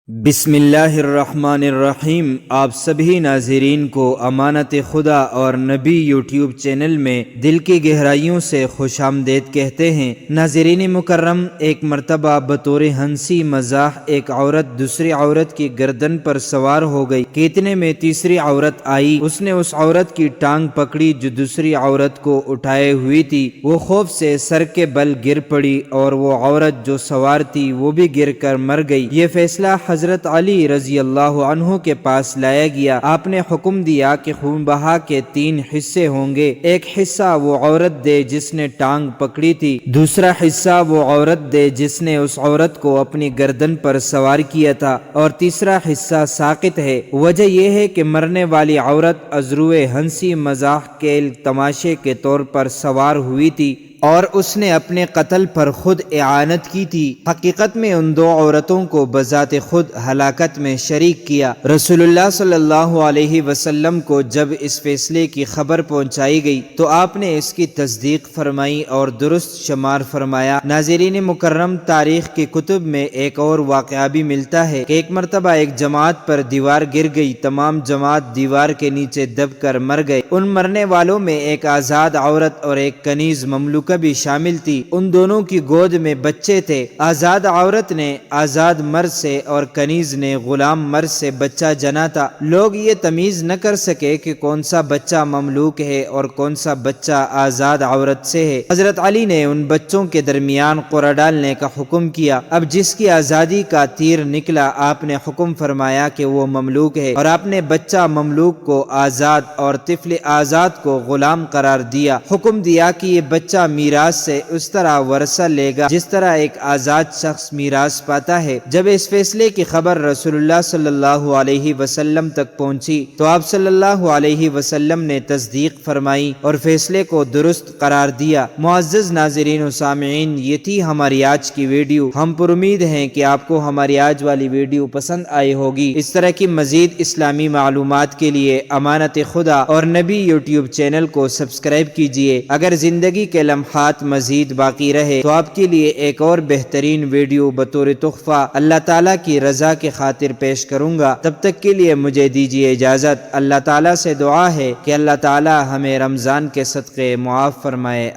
بسم اللہ الرحمن الرحیم۔ آپ سبھی ناظرین کو امانت خدا اور نبی یوٹیوب چینل میں دل کی گہرائیوں سے خوش آمدید کہتے ہیں۔ ناظرین مکرم، ایک مرتبہ بطور ہنسی مزاح ایک عورت دوسری عورت کی گردن پر سوار ہو گئی کہ اتنے میں تیسری عورت آئی۔ اس نے اس عورت کی ٹانگ پکڑی جو دوسری عورت کو اٹھائے ہوئی تھی۔ وہ خوف سے سر کے بل گر پڑی اور وہ عورت جو سوار تھی وہ بھی گر کر مر گئی۔ یہ فیصلہ حضرت علی رضی اللہ عنہ کے پاس لایا گیا۔ آپ نے حکم دیا کہ خون بہا کے 3 حصے ہوں گے۔ ایک حصہ وہ عورت دے جس نے ٹانگ پکڑی تھی، دوسرا حصہ وہ عورت دے جس نے اس عورت کو اپنی گردن پر سوار کیا تھا، اور تیسرا حصہ ساقط ہے۔ وجہ یہ ہے کہ مرنے والی عورت ازروئے ہنسی مزاح کھیل تماشے کے طور پر سوار ہوئی تھی اور اس نے اپنے قتل پر خود اعانت کی تھی۔ حقیقت میں ان 2 عورتوں کو بذات خود ہلاکت میں شریک کیا۔ رسول اللہ صلی اللہ علیہ وسلم کو جب اس فیصلے کی خبر پہنچائی گئی تو آپ نے اس کی تصدیق فرمائی اور درست شمار فرمایا۔ ناظرین مکرم، تاریخ کی کتب میں ایک اور واقعہ بھی ملتا ہے کہ ایک مرتبہ ایک جماعت پر دیوار گر گئی۔ تمام جماعت دیوار کے نیچے دب کر مر گئے۔ ان مرنے والوں میں ایک آزاد عورت اور ایک کنیز مملوکہ بھی شامل تھی۔ ان دونوں کی گود میں بچے تھے۔ آزاد عورت نے آزاد مرد سے اور کنیز نے غلام مرد سے بچہ جنا تھا۔ لوگ یہ تمیز نہ کر سکے کہ کون سا بچہ مملوک ہے اور کون سا بچہ آزاد عورت سے ہے۔ حضرت علی نے ان بچوں کے درمیان قرعہ ڈالنے کا حکم کیا۔ اب جس کی آزادی کا تیر نکلا، آپ نے حکم فرمایا کہ وہ مملوک ہے، اور آپ نے بچہ مملوک کو آزاد اور طفل آزاد کو غلام قرار دیا۔ حکم دیا کہ یہ بچہ میراث سے اس طرح ورثہ لے گا جس طرح ایک آزاد شخص میراث پاتا ہے۔ جب اس فیصلے کی خبر رسول اللہ صلی اللہ علیہ وسلم تک پہنچی تو آپ صلی اللہ علیہ وسلم نے تصدیق فرمائی اور فیصلے کو درست قرار دیا۔ معزز ناظرین و سامعین، یہ تھی ہماری آج کی ویڈیو۔ ہم پر امید ہیں کہ آپ کو ہماری آج والی ویڈیو پسند آئی ہوگی۔ اس طرح کی مزید اسلامی معلومات کے لیے امانت خدا اور نبی یوٹیوب چینل کو سبسکرائب کیجیے۔ اگر زندگی کے لمحات مزید باقی رہے تو آپ کے لیے ایک اور بہترین ویڈیو بطور تحفہ اللہ تعالیٰ کی رضا کے خاطر پیش کروں گا۔ تب تک کے لیے مجھے دیجیے اجازت۔ اللہ تعالیٰ سے دعا ہے کہ اللہ تعالیٰ ہمیں رمضان کے صدقے معاف فرمائے۔